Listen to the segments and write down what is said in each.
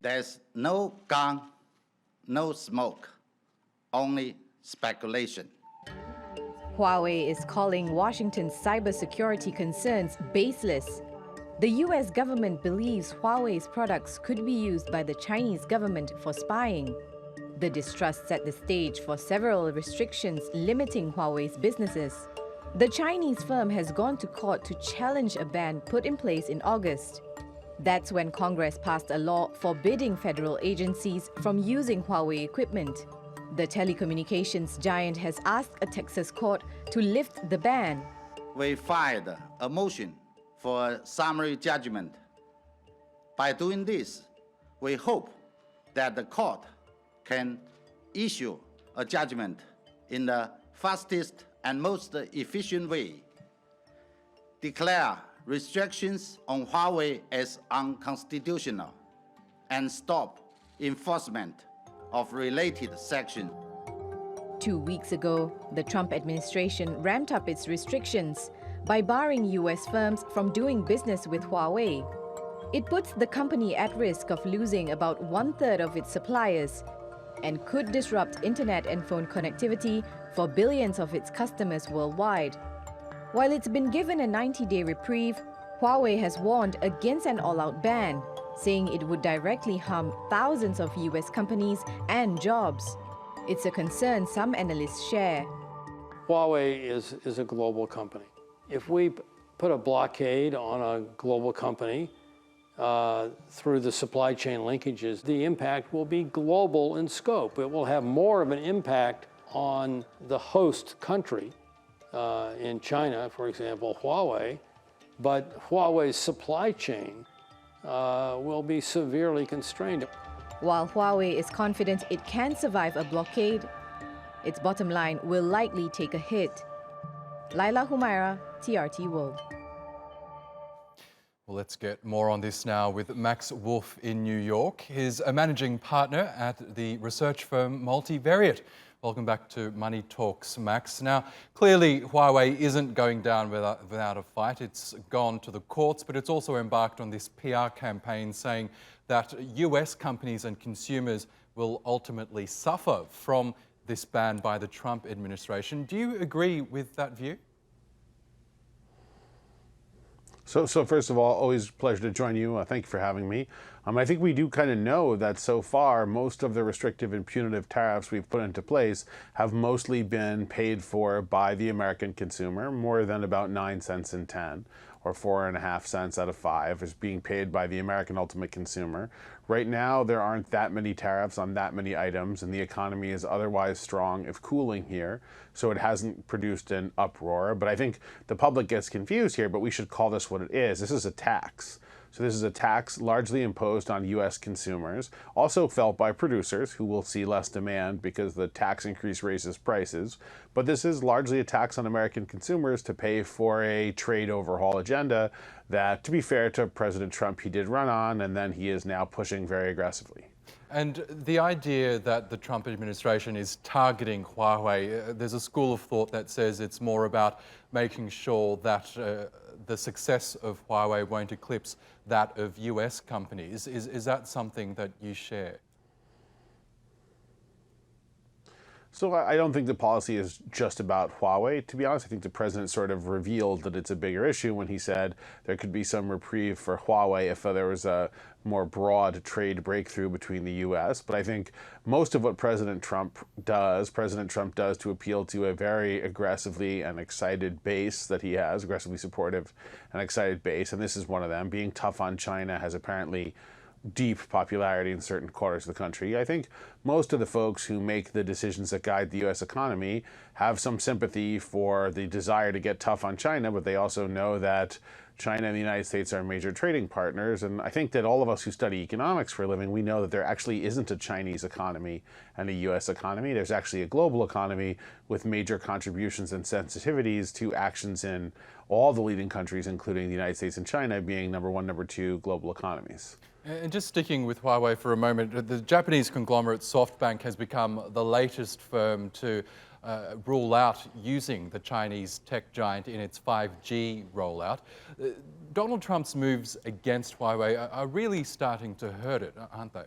There's no gun, no smoke, only speculation. Huawei is calling Washington's cybersecurity concerns baseless. The US government believes Huawei's products could be used by the Chinese government for spying. The distrust set the stage for several restrictions limiting Huawei's businesses. The Chinese firm has gone to court to challenge a ban put in place in August. That's when Congress passed a law forbidding federal agencies from using Huawei equipment. The telecommunications giant has asked a Texas court to lift the ban. We filed a motion for a summary judgment. By doing this, we hope that the court can issue a judgment in the fastest and most efficient way, declare restrictions on Huawei as unconstitutional, and stop enforcement of related sections. 2 weeks ago, the Trump administration ramped up its restrictions by barring US firms from doing business with Huawei. It puts the company at risk of losing about 1/3 of its suppliers and could disrupt internet and phone connectivity for billions of its customers worldwide. While it's been given a 90-day reprieve, Huawei has warned against an all-out ban, saying it would directly harm thousands of US companies and jobs. It's a concern some analysts share. Huawei is a global company. If we put a blockade on a global company through the supply chain linkages, the impact will be global in scope. It will have more of an impact on the host country, in China, for example, Huawei, but Huawei's supply chain will be severely constrained. While Huawei is confident it can survive a blockade, its bottom line will likely take a hit. Laila Humairah, TRT World. Well, let's get more on this now with Max Wolff in New York. He's a managing partner at the research firm Multivariate. Welcome back to Money Talks, Max. Now, clearly Huawei isn't going down without a fight. It's gone to the courts, but it's also embarked on this PR campaign saying that US companies and consumers will ultimately suffer from this ban by the Trump administration. Do you agree with that view? So first of all, always a pleasure to join you. Thank you for having me. I think we do kind of know that so far, most of the restrictive and punitive tariffs we've put into place have mostly been paid for by the American consumer. More than about 9 cents in 10, or 4.5 cents out of 5 is being paid by the American ultimate consumer. Right now, there aren't that many tariffs on that many items, and the economy is otherwise strong, if cooling here, so it hasn't produced an uproar. But I think the public gets confused here, but we should call this what it is. This is a tax. So this is a tax largely imposed on US consumers, also felt by producers who will see less demand because the tax increase raises prices. But this is largely a tax on American consumers to pay for a trade overhaul agenda that, to be fair to President Trump, he did run on, and then he is now pushing very aggressively. And the idea that the Trump administration is targeting Huawei, there's a school of thought that says it's more about making sure that the success of Huawei won't eclipse that of US companies. Is that something that you share? So I don't think the policy is just about Huawei, to be honest. I think the president sort of revealed that it's a bigger issue when he said there could be some reprieve for Huawei if there was a more broad trade breakthrough between the U.S. But I think most of what President Trump does to appeal to a very aggressively and excited base that he has, aggressively supportive and excited base, and this is one of them. Being tough on China has apparently deep popularity in certain quarters of the country. I think most of the folks who make the decisions that guide the U.S. economy have some sympathy for the desire to get tough on China, but they also know that China and the United States are major trading partners. And I think that all of us who study economics for a living, we know that there actually isn't a Chinese economy and a U.S. economy. There's actually a global economy with major contributions and sensitivities to actions in all the leading countries, including the United States and China, being number one, number two global economies. And just sticking with Huawei for a moment, the Japanese conglomerate SoftBank has become the latest firm to rule out using the Chinese tech giant in its 5G rollout. Donald Trump's moves against Huawei are really starting to hurt it, aren't they?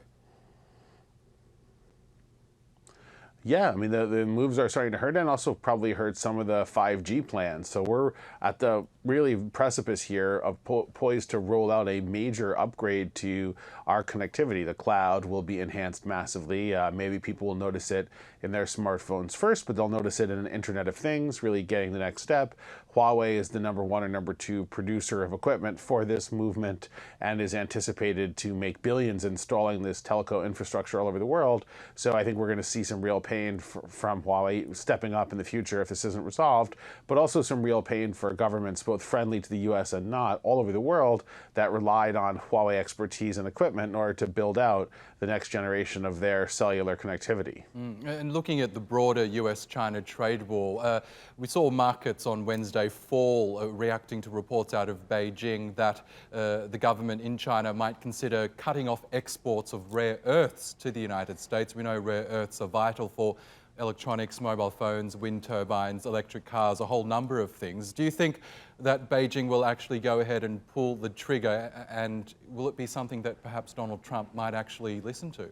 Yeah, I mean, the moves are starting to hurt and also probably hurt some of the 5G plans. So we're at the really precipice here of poised to roll out a major upgrade to our connectivity. The cloud will be enhanced massively. Maybe people will notice it in their smartphones first, but they'll notice it in an Internet of Things, really getting the next step. Huawei is the #1 or #2 producer of equipment for this movement and is anticipated to make billions installing this telco infrastructure all over the world. So I think we're going to see some real pain from Huawei stepping up in the future if this isn't resolved, but also some real pain for governments, both friendly to the US and not, all over the world that relied on Huawei expertise and equipment in order to build out the next generation of their cellular connectivity. And looking at the broader US-China trade war, we saw markets on Wednesday fall, reacting to reports out of Beijing that the government in China might consider cutting off exports of rare earths to the United States. We know rare earths are vital for electronics, mobile phones, wind turbines, electric cars, a whole number of things. Do you think that Beijing will actually go ahead and pull the trigger, and will it be something that perhaps Donald Trump might actually listen to?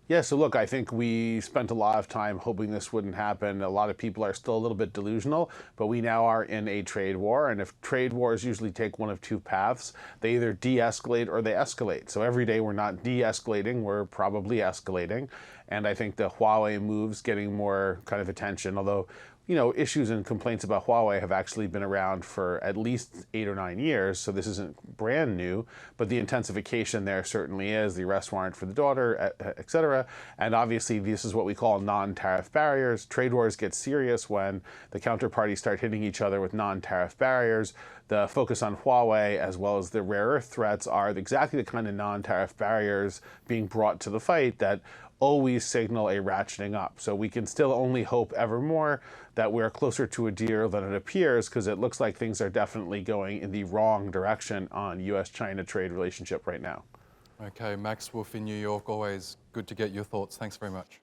Yeah, so look, I think we spent a lot of time hoping this wouldn't happen. A lot of people are still a little bit delusional, but we now are in a trade war. And if trade wars usually take one of two paths, they either de-escalate or they escalate. So every day we're not de-escalating, we're probably escalating. And I think the Huawei move's getting more kind of attention, although issues and complaints about Huawei have actually been around for at least 8 or 9 years, so this isn't brand new, but the intensification there certainly is, the arrest warrant for the daughter, et cetera. And obviously this is what we call non-tariff barriers. Trade wars get serious when the counterparties start hitting each other with non-tariff barriers. The focus on Huawei, as well as the rare earth threats, are exactly the kind of non-tariff barriers being brought to the fight that always signal a ratcheting up. So we can still only hope evermore that we're closer to a deal than it appears, because it looks like things are definitely going in the wrong direction on US-China trade relationship right now. Okay, Max Wolff in New York, always good to get your thoughts. Thanks very much.